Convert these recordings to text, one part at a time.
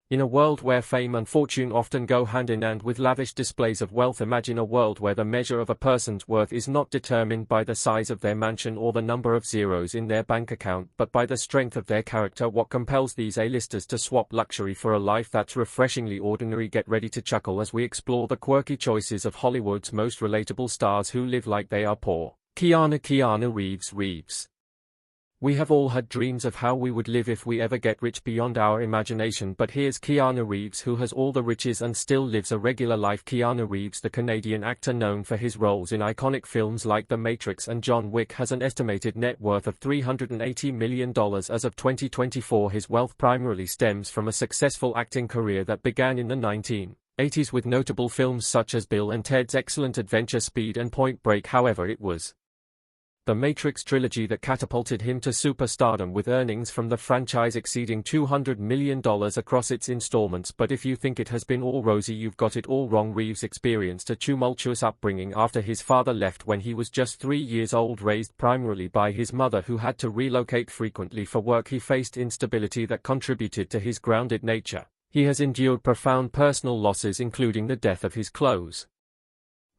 In a world where fame and fortune often go hand in hand with lavish displays of wealth, imagine a world where the measure of a person's worth is not determined by the size of their mansion or the number of zeros in their bank account, but by the strength of their character. What compels these A-listers to swap luxury for a life that's refreshingly ordinary? Get ready to chuckle as we explore the quirky choices of Hollywood's most relatable stars who live like they are poor. Keanu Reeves. We have all had dreams of how we would live if we ever get rich beyond our imagination, but here's Keanu Reeves, who has all the riches and still lives a regular life. Keanu Reeves, the Canadian actor known for his roles in iconic films like The Matrix and John Wick, has an estimated net worth of $380 million as of 2024. His wealth primarily stems from a successful acting career that began in the 1980s with notable films such as Bill and Ted's Excellent Adventure, Speed and Point Break. However, it was The Matrix trilogy that catapulted him to superstardom, with earnings from the franchise exceeding $200 million across its installments. But if you think it has been all rosy, you've got it all wrong. Reeves experienced a tumultuous upbringing after his father left when he was just 3 years old. Raised primarily by his mother, who had to relocate frequently for work, he faced instability that contributed to his grounded nature. He has endured profound personal losses, including the death of his close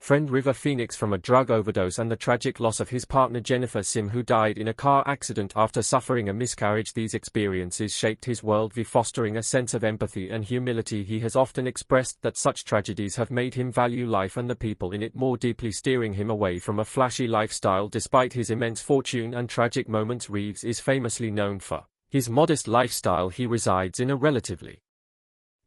friend River Phoenix from a drug overdose and the tragic loss of his partner Jennifer Sim, who died in a car accident after suffering a miscarriage. These experiences shaped his worldview, fostering a sense of empathy and humility. He has often expressed that such tragedies have made him value life and the people in it more deeply, steering him away from a flashy lifestyle. Despite his immense fortune and tragic moments, Reeves is famously known for his modest lifestyle. He resides in a relatively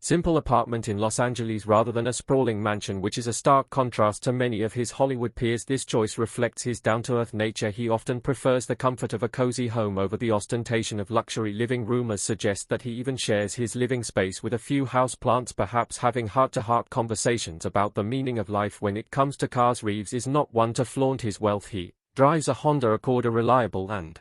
simple apartment in Los Angeles rather than a sprawling mansion, which is a stark contrast to many of his Hollywood peers. This choice reflects his down-to-earth nature. He often prefers the comfort of a cozy home over the ostentation of luxury living. Rumors suggest that he even shares his living space with a few houseplants, perhaps having heart-to-heart conversations about the meaning of life. When it comes to cars, Reeves is not one to flaunt his wealth. He drives a Honda Accord, a reliable and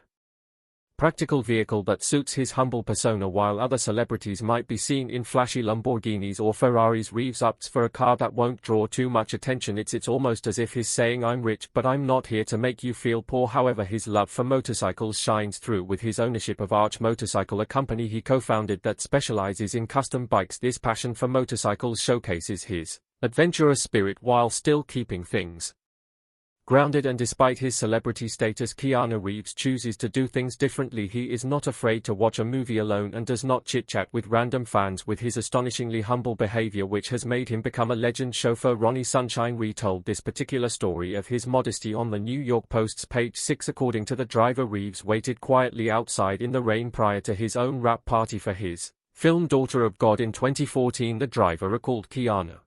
practical vehicle that suits his humble persona. While other celebrities might be seen in flashy Lamborghinis or Ferraris, Reeves opts for a car that won't draw too much attention. It's almost as if he's saying, "I'm rich, but I'm not here to make you feel poor." However, his love for motorcycles shines through with his ownership of Arch Motorcycle, a company he co-founded that specializes in custom bikes. This passion for motorcycles showcases his adventurous spirit while still keeping things grounded. And despite his celebrity status, Keanu Reeves chooses to do things differently. He is not afraid to watch a movie alone and does not chit-chat with random fans. With his astonishingly humble behavior, which has made him become a legend, chauffeur Ronnie Sunshine retold this particular story of his modesty on the New York Post's page 6. According to the driver, Reeves waited quietly outside in the rain prior to his own wrap party for his film Daughter of God in 2014. The driver recalled Keanu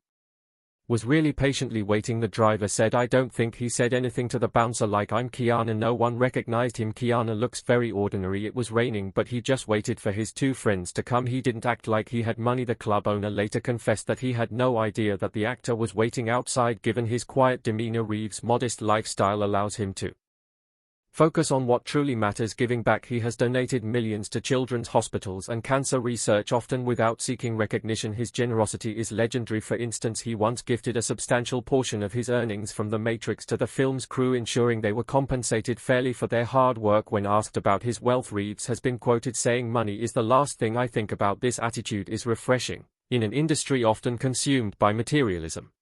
was really patiently waiting. The driver said, "I don't think he said anything to the bouncer like, 'I'm Keanu.' No one recognized him. Keanu looks very ordinary. It was raining, but he just waited for his two friends to come. He didn't act like he had money." The club owner later confessed that he had no idea that the actor was waiting outside. Given his quiet demeanor, Reeves' modest lifestyle allows him to focus on what truly matters, giving back. He has donated millions to children's hospitals and cancer research, often without seeking recognition. His generosity is legendary. For instance, he once gifted a substantial portion of his earnings from The Matrix to the film's crew, ensuring they were compensated fairly for their hard work. When asked about his wealth, Reeves has been quoted saying, "Money is the last thing I think about." This attitude is refreshing in an industry often consumed by materialism.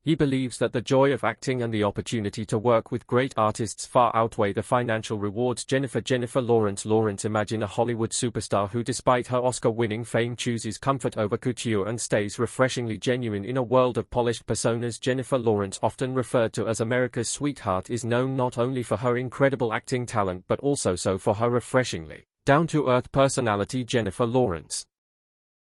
He believes that the joy of acting and the opportunity to work with great artists far outweigh the financial rewards. Jennifer Lawrence. Imagine a Hollywood superstar who, despite her Oscar-winning fame, chooses comfort over couture and stays refreshingly genuine in a world of polished personas. Jennifer Lawrence, often referred to as America's sweetheart, is known not only for her incredible acting talent but also for her refreshingly down-to-earth personality. Jennifer Lawrence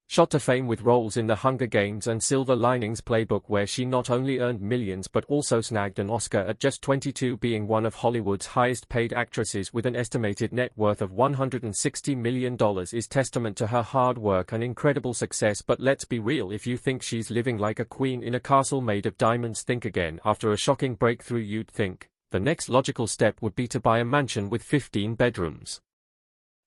shot to fame with roles in The Hunger Games and Silver Linings Playbook, where she not only earned millions but also snagged an Oscar at just 22. Being one of Hollywood's highest-paid actresses with an estimated net worth of $160 million is testament to her hard work and incredible success. But let's be real, if you think she's living like a queen in a castle made of diamonds, think again. After a shocking breakthrough, you'd think the next logical step would be to buy a mansion with 15 bedrooms.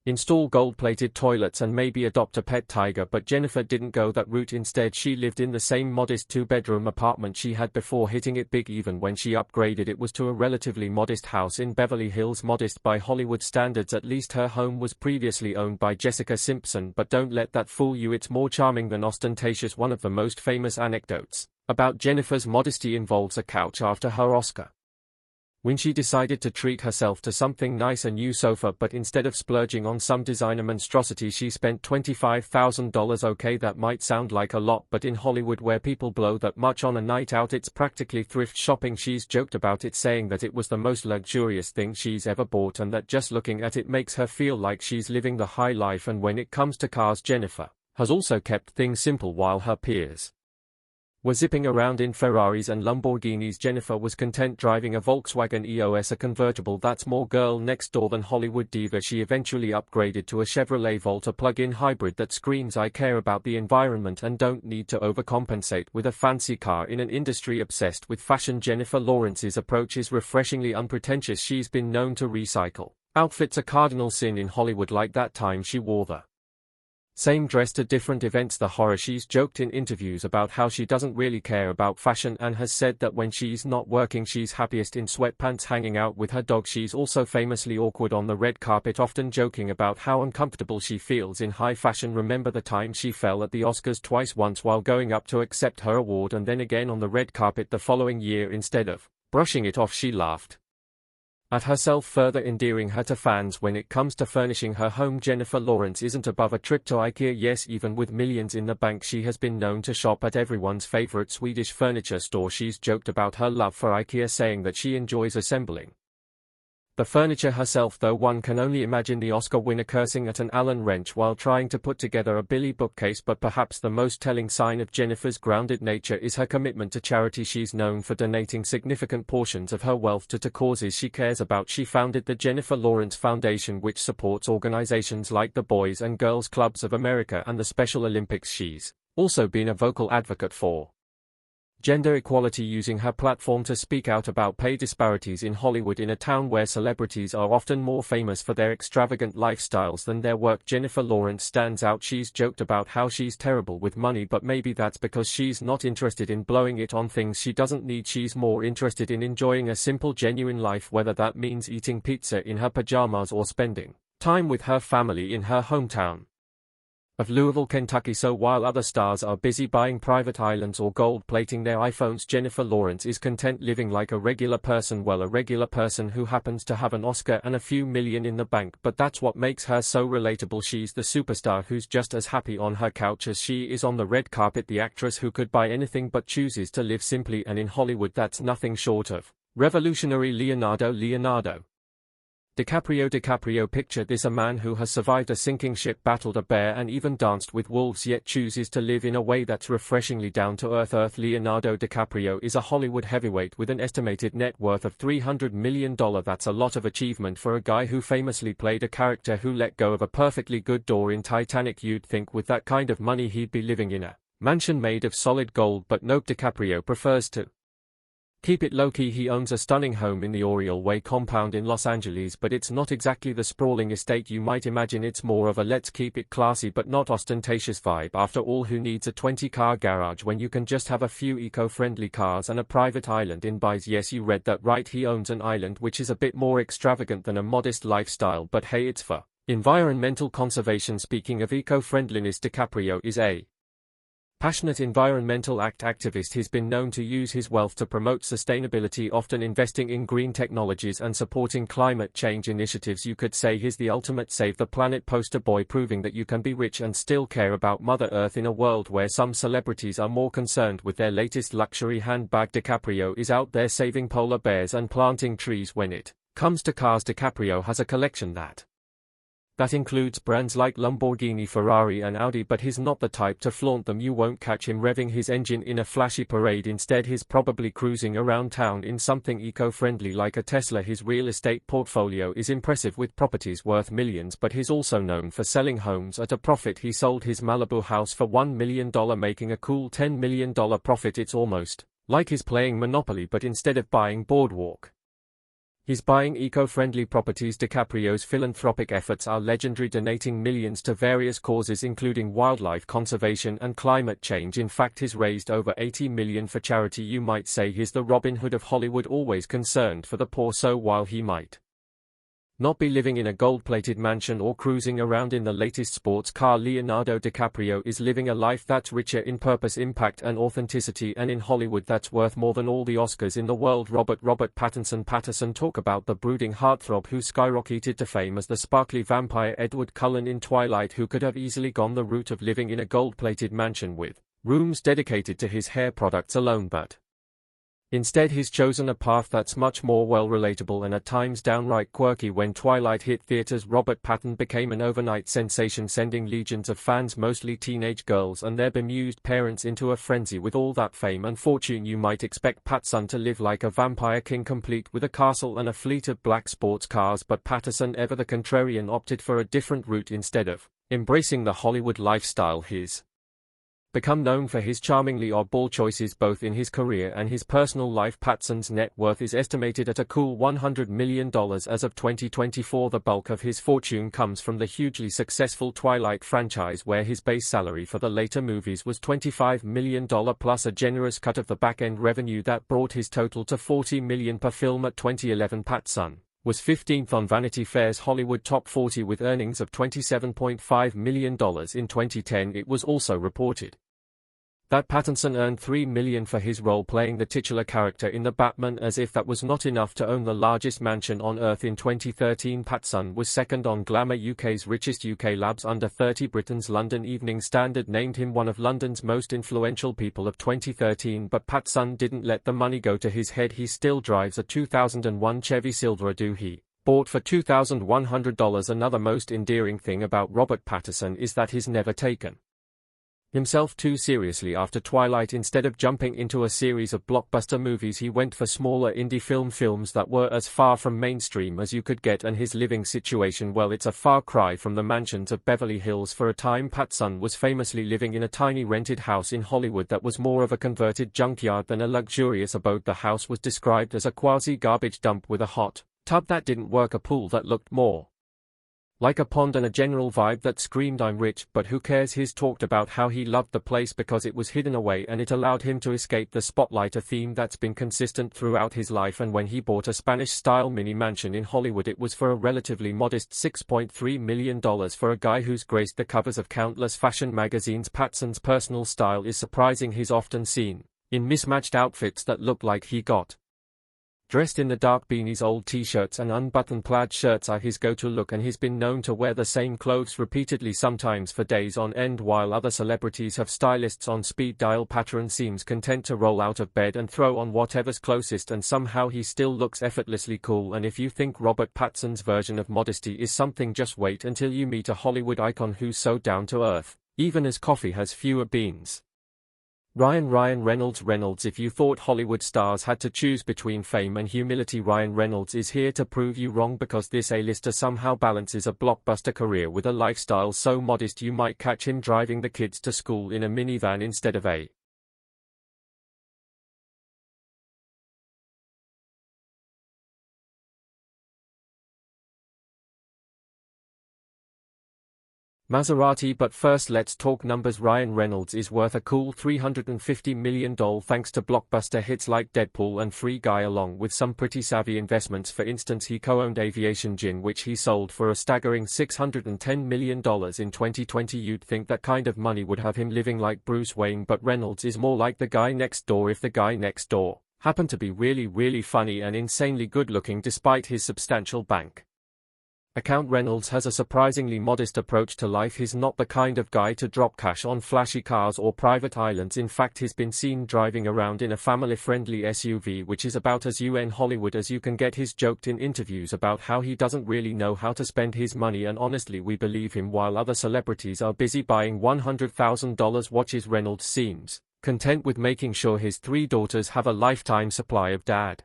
install gold-plated toilets and maybe adopt a pet tiger, but Jennifer didn't go that route. Instead, she lived in the same modest two-bedroom apartment she had before hitting it big. Even when she upgraded, it was to a relatively modest house in Beverly Hills. Modest by Hollywood standards, at least. Her home was previously owned by Jessica Simpson, but don't let that fool you, it's more charming than ostentatious. One of the most famous anecdotes about Jennifer's modesty involves a couch after her Oscar when she decided to treat herself to something nice, a new sofa, but instead of splurging on some designer monstrosity, she spent $25,000. Okay, that might sound like a lot, but in Hollywood, where people blow that much on a night out, it's practically thrift shopping. She's joked about it, saying that it was the most luxurious thing she's ever bought and that just looking at it makes her feel like she's living the high life. And when it comes to cars, Jennifer has also kept things simple. While her peers were zipping around in Ferraris and Lamborghinis, Jennifer was content driving a Volkswagen EOS, a convertible. That's more girl next door than Hollywood diva. She eventually upgraded to a Chevrolet Volt, a plug-in hybrid that screams, I care about the environment and don't need to overcompensate with a fancy car. In an industry obsessed with fashion, Jennifer Lawrence's approach is refreshingly unpretentious. She's been known to recycle outfits, a cardinal sin in Hollywood, like that time she wore the same dress to different events. The horror. She's joked in interviews about how she doesn't really care about fashion and has said that when she's not working, she's happiest in sweatpants hanging out with her dog. She's also famously awkward on the red carpet, often joking about how uncomfortable she feels in high fashion. Remember the time she fell at the Oscars twice, once while going up to accept her award and then again on the red carpet the following year. Instead of brushing it off, she laughed at herself, further endearing her to fans. When it comes to furnishing her home, Jennifer Lawrence isn't above a trip to IKEA. Yes, even with millions in the bank, she has been known to shop at everyone's favorite Swedish furniture store. She's joked about her love for IKEA, saying that she enjoys assembling the furniture herself, though one can only imagine the Oscar winner cursing at an Allen wrench while trying to put together a Billy bookcase. But perhaps the most telling sign of Jennifer's grounded nature is her commitment to charity. She's known for donating significant portions of her wealth to causes she cares about. She founded the Jennifer Lawrence Foundation, which supports organizations like the Boys and Girls Clubs of America and the Special Olympics. She's also been a vocal advocate for gender equality, using her platform to speak out about pay disparities in Hollywood. In a town where celebrities are often more famous for their extravagant lifestyles than their work, Jennifer Lawrence stands out. She's joked about how she's terrible with money, but maybe that's because she's not interested in blowing it on things she doesn't need. She's more interested in enjoying a simple, genuine life, whether that means eating pizza in her pajamas or spending time with her family in her hometown of Louisville, Kentucky. So while other stars are busy buying private islands or gold-plating their iPhones, Jennifer Lawrence is content living like a regular person. Well, a regular person who happens to have an Oscar and a few million in the bank, but that's what makes her so relatable. She's the superstar who's just as happy on her couch as she is on the red carpet, the actress who could buy anything but chooses to live simply, and in Hollywood that's nothing short of revolutionary. Leonardo DiCaprio. Picture this: a man who has survived a sinking ship, battled a bear and even danced with wolves, yet chooses to live in a way that's refreshingly down to earth. Leonardo DiCaprio is a Hollywood heavyweight with an estimated net worth of $300 million. That's a lot of achievement for a guy who famously played a character who let go of a perfectly good door in Titanic. You'd think with that kind of money he'd be living in a mansion made of solid gold, but nope, DiCaprio prefers to keep it low-key. He owns a stunning home in the Oriole Way compound in Los Angeles, but it's not exactly the sprawling estate you might imagine. It's more of a let's keep it classy but not ostentatious vibe. After all, who needs a 20-car garage when you can just have a few eco-friendly cars and a private island in Bize? Yes, you read that right, he owns an island, which is a bit more extravagant than a modest lifestyle, but hey, it's for environmental conservation. Speaking of eco-friendliness, DiCaprio is a passionate environmental activist. He's been known to use his wealth to promote sustainability, often investing in green technologies and supporting climate change initiatives. You could say he's the ultimate save the planet poster boy, proving that you can be rich and still care about Mother Earth in a world where some celebrities are more concerned with their latest luxury handbag. DiCaprio is out there saving polar bears and planting trees. When it comes to cars, DiCaprio has a collection that includes brands like Lamborghini, Ferrari and Audi, but he's not the type to flaunt them. You won't catch him revving his engine in a flashy parade. Instead, he's probably cruising around town in something eco-friendly like a Tesla. His real estate portfolio is impressive, with properties worth millions, but he's also known for selling homes at a profit. He sold his Malibu house for $1 million, making a cool $10 million profit. It's almost like he's playing Monopoly, but instead of buying Boardwalk He's buying eco-friendly properties. DiCaprio's philanthropic efforts are legendary, donating millions to various causes including wildlife conservation and climate change. In fact, he's raised over $80 million for charity. You might say he's the Robin Hood of Hollywood, always concerned for the poor. So while he might not be living in a gold-plated mansion or cruising around in the latest sports car, Leonardo DiCaprio is living a life that's richer in purpose, impact and authenticity, and in Hollywood that's worth more than all the Oscars in the world. Robert Pattinson. Talk about the brooding heartthrob who skyrocketed to fame as the sparkly vampire Edward Cullen in Twilight, who could have easily gone the route of living in a gold-plated mansion with rooms dedicated to his hair products alone, but instead he's chosen a path that's much more well-relatable and at times downright quirky. When Twilight hit theaters, Robert Pattinson became an overnight sensation, sending legions of fans, mostly teenage girls and their bemused parents, into a frenzy. With all that fame and fortune, you might expect Pattinson to live like a vampire king, complete with a castle and a fleet of black sports cars, but Pattinson, ever the contrarian, opted for a different route. Instead of embracing the Hollywood lifestyle, he's become known for his charmingly oddball choices both in his career and his personal life. Pattinson's net worth is estimated at a cool $100 million as of 2024. The bulk of his fortune comes from the hugely successful Twilight franchise, where his base salary for the later movies was $25 million plus a generous cut of the back-end revenue that brought his total to $40 million per film. At 2011, Pattinson was 15th on Vanity Fair's Hollywood Top 40 with earnings of $27.5 million. In 2010, it was also reported that Pattinson earned $3 million for his role playing the titular character in The Batman. As if that was not enough to own the largest mansion on Earth, in 2013 Pattinson was second on Glamour UK's Richest UK Labs Under 30. Britain's London Evening Standard named him one of London's most influential people of 2013, but Pattinson didn't let the money go to his head. He still drives a 2001 Chevy Silverado he bought for $2,100. Another most endearing thing about Robert Pattinson is that he's never taken himself too seriously. After Twilight, instead of jumping into a series of blockbuster movies, he went for smaller indie films that were as far from mainstream as you could get, and his living situation, well, it's a far cry from the mansions of Beverly Hills. For a time, Pattinson was famously living in a tiny rented house in Hollywood that was more of a converted junkyard than a luxurious abode. The house was described as a quasi-garbage dump with a hot tub that didn't work, a pool that looked more like a pond, and a general vibe that screamed "I'm rich, but who cares." He's talked about how he loved the place because it was hidden away and it allowed him to escape the spotlight, a theme that's been consistent throughout his life. And when he bought a Spanish-style mini mansion in Hollywood, it was for a relatively modest $6.3 million. For a guy who's graced the covers of countless fashion magazines, Pattinson's personal style is surprising. He's often seen in mismatched outfits that look like he got dressed in the dark. Beanies, old t-shirts and unbuttoned plaid shirts are his go-to look, and he's been known to wear the same clothes repeatedly, sometimes for days on end. While other celebrities have stylists on speed dial, Pattinson seems content to roll out of bed and throw on whatever's closest, and somehow he still looks effortlessly cool. And if you think Robert Pattinson's version of modesty is something, just wait until you meet a Hollywood icon who's so down to earth, even as coffee has fewer beans. Ryan Reynolds. If you thought Hollywood stars had to choose between fame and humility, Ryan Reynolds is here to prove you wrong, because this A-lister somehow balances a blockbuster career with a lifestyle so modest you might catch him driving the kids to school in a minivan instead of a Maserati. But first, let's talk numbers. Ryan Reynolds is worth a cool $350 million thanks to blockbuster hits like Deadpool and Free Guy, along with some pretty savvy investments. For instance, he co-owned Aviation Gin, which he sold for a staggering $610 million in 2020. You'd think that kind of money would have him living like Bruce Wayne, but Reynolds is more like the guy next door if the guy next door happened to be really funny and insanely good looking despite his substantial bank account. Reynolds has a surprisingly modest approach to life. He's not the kind of guy to drop cash on flashy cars or private islands. In fact, he's been seen driving around in a family-friendly SUV, which is about as UN Hollywood as you can get. He's joked in interviews about how he doesn't really know how to spend his money, and honestly, we believe him. While other celebrities are busy buying $100,000 watches, Reynolds seems content with making sure his 3 daughters have a lifetime supply of dad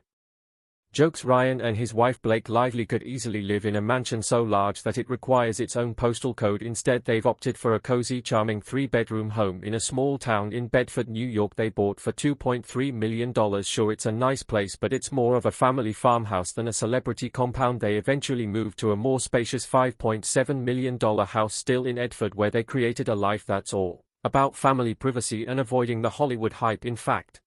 Jokes Ryan and his wife Blake Lively could easily live in a mansion so large that it requires its own postal code. Instead, they've opted for a cozy, charming 3-bedroom home in a small town in Bedford, New York they bought for $2.3 million. Sure, it's a nice place, but it's more of a family farmhouse than a celebrity compound. They eventually moved to a more spacious $5.7 million house still in Edford, where they created a life that's all about family privacy and avoiding the Hollywood hype. In fact,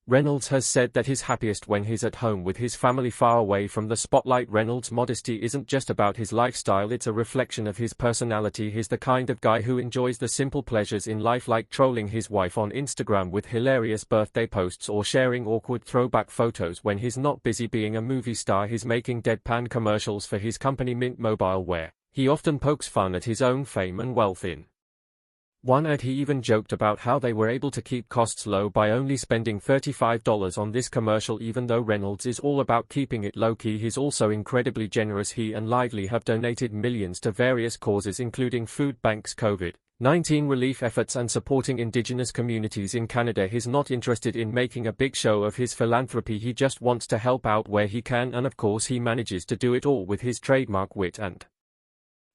Reynolds has said that he's happiest when he's at home with his family, far away from the spotlight. Reynolds' modesty isn't just about his lifestyle, it's a reflection of his personality. He's the kind of guy who enjoys the simple pleasures in life, like trolling his wife on Instagram with hilarious birthday posts or sharing awkward throwback photos when he's not busy being a movie star. He's making deadpan commercials for his company Mint Mobile, where he often pokes fun at his own fame and wealth. In one ad, he even joked about how they were able to keep costs low by only spending $35 on this commercial. Even though Reynolds is all about keeping it low-key, he's also incredibly generous. He and Lively have donated millions to various causes, including food banks, COVID-19 relief efforts, and supporting Indigenous communities in Canada. He's not interested in making a big show of his philanthropy, he just wants to help out where he can, and of course he manages to do it all with his trademark wit and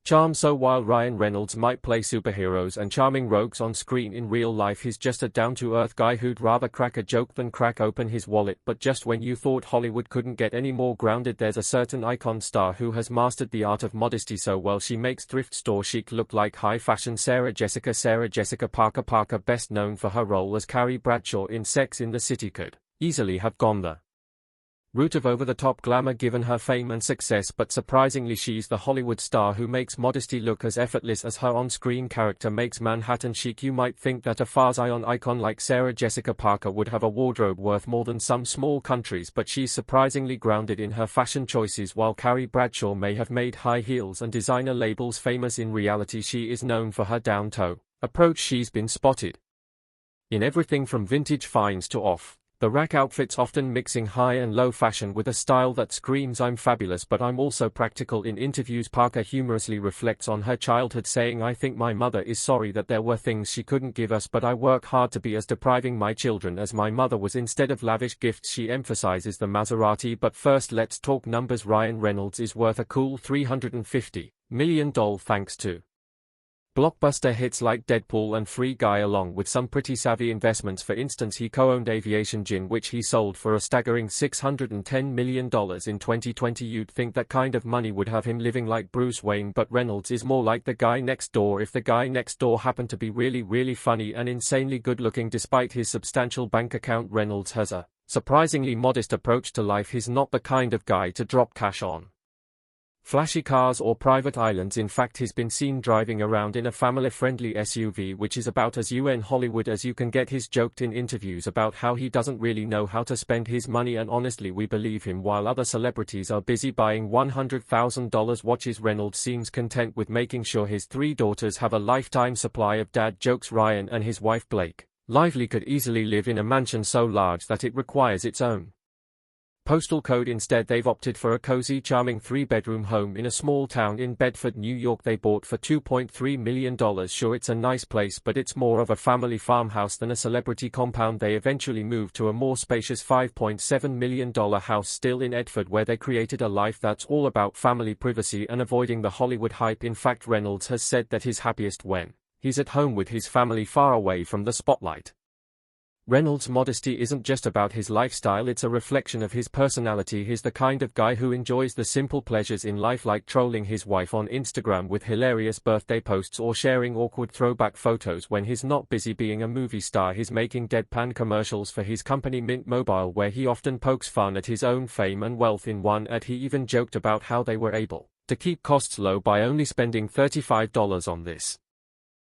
charm. So while Ryan Reynolds might play superheroes and charming rogues on screen, in real life he's just a down-to-earth guy who'd rather crack a joke than crack open his wallet. But just when you thought Hollywood couldn't get any more grounded, there's a certain icon star who has mastered the art of modesty so well she makes thrift store chic look like high fashion. Sarah Jessica Parker, best known for her role as Carrie Bradshaw in Sex and the City, could easily have gone the route of over-the-top glamour given her fame and success, but surprisingly she's the Hollywood star who makes modesty look as effortless as her on-screen character makes Manhattan chic. You might think that a Far-Zion icon like Sarah Jessica Parker would have a wardrobe worth more than some small countries, but she's surprisingly grounded in her fashion choices. While Carrie Bradshaw may have made high heels and designer labels famous, in reality she is known for her down-toe approach. She's been spotted in everything from vintage finds to off-the-rack outfits, often mixing high and low fashion with a style that screams "I'm fabulous, but I'm also practical." In interviews, Parker humorously reflects on her childhood, saying, "I think my mother is sorry that there were things she couldn't give us, but I work hard to be as depriving my children as my mother was." Instead of lavish gifts, she emphasizes the Maserati. But first, let's talk numbers. Ryan Reynolds is worth a cool $350 million thanks to blockbuster hits like Deadpool and Free Guy, along with some pretty savvy investments. For instance, he co-owned Aviation Gin, which he sold for a staggering $610 million in 2020. You'd think that kind of money would have him living like Bruce Wayne, but Reynolds is more like the guy next door if the guy next door happened to be really funny and insanely good-looking. Despite his substantial bank account, Reynolds has a surprisingly modest approach to life. He's not the kind of guy to drop cash on flashy cars or private islands. In fact, he's been seen driving around in a family-friendly SUV, which is about as UN Hollywood as you can get. He's joked in interviews about how he doesn't really know how to spend his money, and honestly we believe him. While other celebrities are busy buying $100,000 watches, Reynolds seems content with making sure his 3 daughters have a lifetime supply of dad jokes. Ryan and his wife Blake Lively could easily live in a mansion so large that it requires its own postal code. Instead, they've opted for a cozy, charming 3-bedroom home in a small town in Bedford, New York they bought for $2.3 million. Sure, it's a nice place, but it's more of a family farmhouse than a celebrity compound. They eventually moved to a more spacious $5.7 million house still in Edford, where they created a life that's all about family privacy and avoiding the Hollywood hype. In fact, Reynolds has said that he's happiest when he's at home with his family, far away from the spotlight. Reynolds' modesty isn't just about his lifestyle, it's a reflection of his personality. He's the kind of guy who enjoys the simple pleasures in life, like trolling his wife on Instagram with hilarious birthday posts or sharing awkward throwback photos when he's not busy being a movie star. He's making deadpan commercials for his company Mint Mobile, where he often pokes fun at his own fame and wealth. In one ad, he even joked about how they were able to keep costs low by only spending $35 on this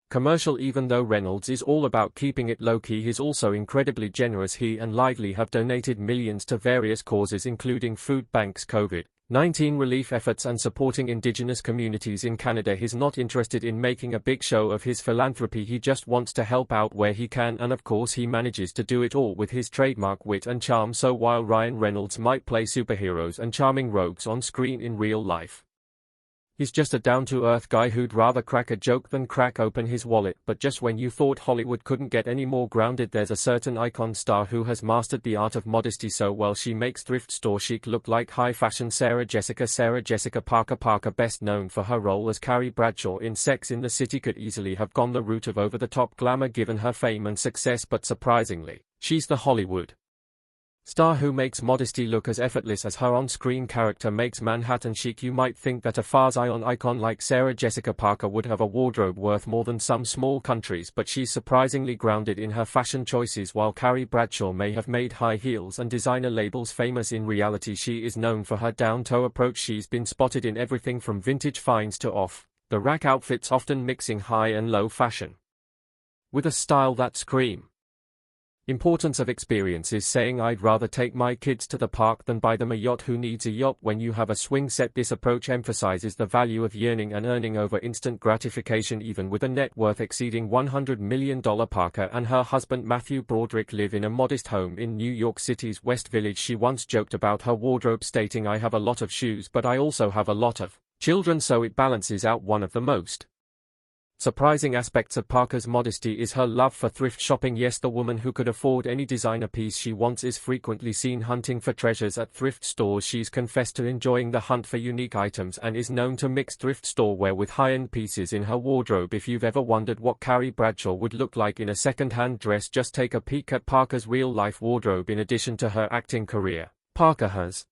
commercial. Even though Reynolds is all about keeping it low-key, he's also incredibly generous. He and Lively have donated millions to various causes, including food banks, COVID-19 relief efforts, and supporting Indigenous communities in Canada. He's not interested in making a big show of his philanthropy, he just wants to help out where he can, and of course he manages to do it all with his trademark wit and charm. So while Ryan Reynolds might play superheroes and charming rogues on screen, in real life He's just a down-to-earth guy who'd rather crack a joke than crack open his wallet. But just when you thought Hollywood couldn't get any more grounded, there's a certain icon star who has mastered the art of modesty so well she makes thrift store chic look like high fashion. Sarah Jessica Parker, best known for her role as Carrie Bradshaw in Sex and the City, could easily have gone the route of over-the-top glamour given her fame and success, but surprisingly, she's the Hollywood star who makes modesty look as effortless as her on-screen character makes Manhattan chic. You might think that a Farzion icon like Sarah Jessica Parker would have a wardrobe worth more than some small countries, but she's surprisingly grounded in her fashion choices. While Carrie Bradshaw may have made high heels and designer labels famous, in reality she is known for her down-toe approach. She's been spotted in everything from vintage finds to off-the-rack outfits, often mixing high and low fashion with a style that screams importance of experience, is saying I'd rather take my kids to the park than buy them a yacht. Who needs a yacht when you have a swing set? This approach emphasizes the value of yearning and earning over instant gratification. Even with a net worth exceeding $100 million, Parker and her husband Matthew Broderick live in a modest home in New York City's West Village. She once joked about her wardrobe, stating, "I have a lot of shoes, but I also have a lot of children, so it balances out." One of the most surprising aspects of Parker's modesty is her love for thrift shopping. Yes, the woman who could afford any designer piece she wants is frequently seen hunting for treasures at thrift stores. She's confessed to enjoying the hunt for unique items and is known to mix thrift store wear with high-end pieces in her wardrobe. If you've ever wondered what Carrie Bradshaw would look like in a second-hand dress, just take a peek at Parker's real-life wardrobe. In addition to her acting career, Parker has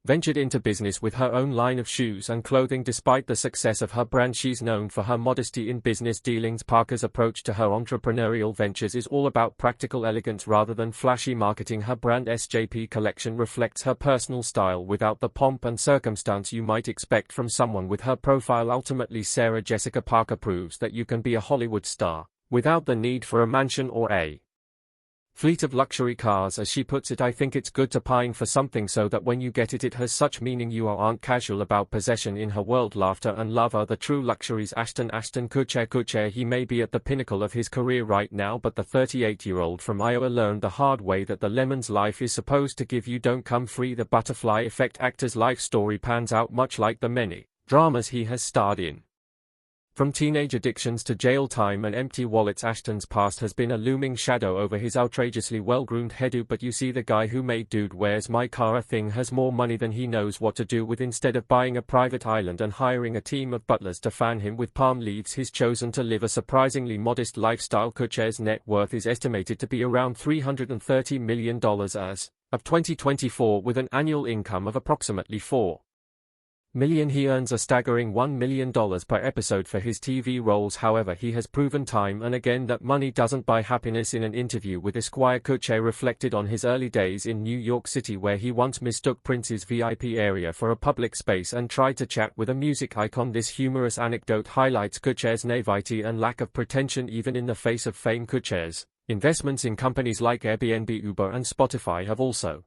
ventured into business with her own line of shoes and clothing. Despite the success of her brand, she's known for her modesty in business dealings. Parker's approach to her entrepreneurial ventures is all about practical elegance rather than flashy marketing. Her brand SJP collection reflects her personal style without the pomp and circumstance you might expect from someone with her profile. Ultimately, Sarah Jessica Parker proves that you can be a Hollywood star without the need for a mansion or a fleet of luxury cars. As she puts it, "I think it's good to pine for something so that when you get it, it has such meaning you aren't casual about possession." In her world, laughter and love are the true luxuries. Ashton Kutcher, he may be at the pinnacle of his career right now, but the 38-year-old from Iowa learned the hard way that the lemons life is supposed to give you don't come free. The butterfly effect actor's life story pans out much like the many dramas he has starred in. From teenage addictions to jail time and empty wallets, Ashton's past has been a looming shadow over his outrageously well-groomed hairdo. But you see, the guy who made Dude, Where's My Car a thing has more money than he knows what to do with. Instead of buying a private island and hiring a team of butlers to fan him with palm leaves, he's chosen to live a surprisingly modest lifestyle. Kutcher's net worth is estimated to be around $330 million as of 2024, with an annual income of approximately $4 million. He earns a staggering $1 million per episode for his TV roles. However, he has proven time and again that money doesn't buy happiness. In an interview with Esquire, Kutcher reflected on his early days in New York City, where he once mistook Prince's VIP area for a public space and tried to chat with a music icon. This humorous anecdote highlights Kutcher's naivety and lack of pretension even in the face of fame. Kutcher's investments in companies like Airbnb, Uber and Spotify have also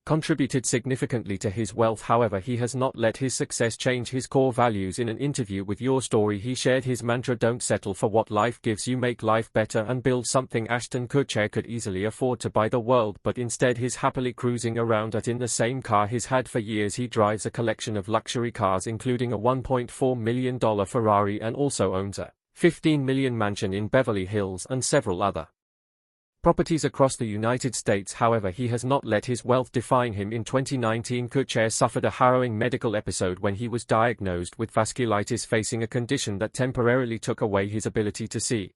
contributed significantly to his wealth. However, he has not let his success change his core values. In an interview with Your Story, he shared his mantra, "Don't settle for what life gives you, make life better and build something." Ashton Kutcher could easily afford to buy the world, but instead he's happily cruising around in the same car he's had for years. He drives a collection of luxury cars, including a $1.4 million Ferrari, and also owns a $15 million mansion in Beverly Hills and several other properties across the United States. However, he has not let his wealth define him. In 2019, Kutcher suffered a harrowing medical episode when he was diagnosed with vasculitis, facing a condition that temporarily took away his ability to see,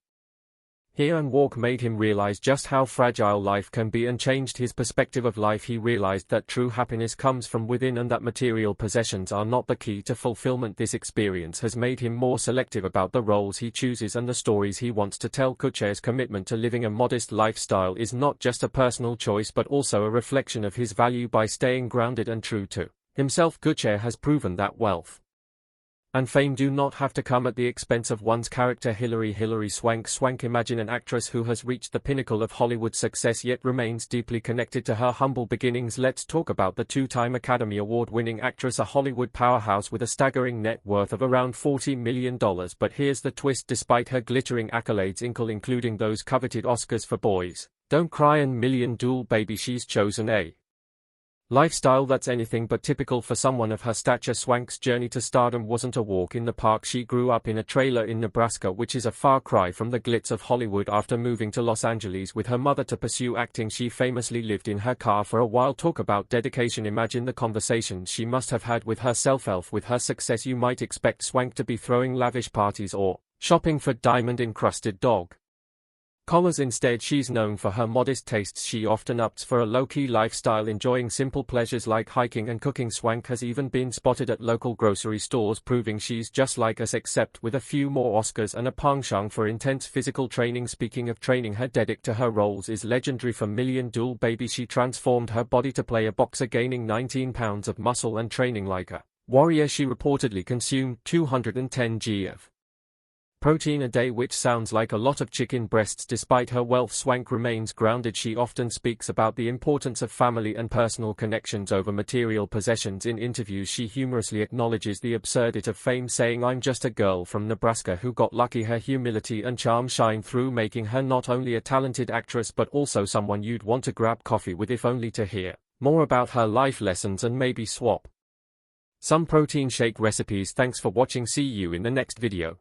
hear and walk. Made him realize just how fragile life can be and changed his perspective of life. He realized that true happiness comes from within and that material possessions are not the key to fulfillment. This experience has made him more selective about the roles he chooses and the stories he wants to tell. Kutcher's commitment to living a modest lifestyle is not just a personal choice but also a reflection of his value. By staying grounded and true to himself, Kutcher has proven that wealth and fame do not have to come at the expense of one's character. Hilary Swank. Imagine an actress who has reached the pinnacle of Hollywood success yet remains deeply connected to her humble beginnings. Let's talk about the two-time Academy Award-winning actress, a Hollywood powerhouse with a staggering net worth of around $40 million. But here's the twist: despite her glittering accolades, including those coveted Oscars for Boys Don't Cry and Million Dollar Baby, she's chosen a lifestyle that's anything but typical for someone of her stature. Swank's journey to stardom wasn't a walk in the park. She grew up in a trailer in Nebraska, which is a far cry from the glitz of Hollywood. After moving to Los Angeles with her mother to pursue acting, she famously lived in her car for a while. Talk about dedication. Imagine the conversations she must have had with her self-help. With her success, you might expect Swank to be throwing lavish parties or shopping for diamond-encrusted dog collars. Instead, she's known for her modest tastes. She often opts for a low-key lifestyle, enjoying simple pleasures like hiking and cooking. Swank has even been spotted at local grocery stores, proving she's just like us, except with a few more Oscars and a penchant for intense physical training. Speaking of training, her dedication to her roles is legendary. For Million Dollar Baby, she transformed her body to play a boxer, gaining 19 pounds of muscle and training like a warrior. She reportedly consumed 210 g of protein a day, which sounds like a lot of chicken breasts. Despite her wealth, Swank remains grounded. She often speaks about the importance of family and personal connections over material possessions. In interviews, she humorously acknowledges the absurdity of fame, saying, "I'm just a girl from Nebraska who got lucky." Her humility and charm shine through, making her not only a talented actress but also someone you'd want to grab coffee with, if only to hear more about her life lessons and maybe swap some protein shake recipes. Thanks for watching. See you in the next video.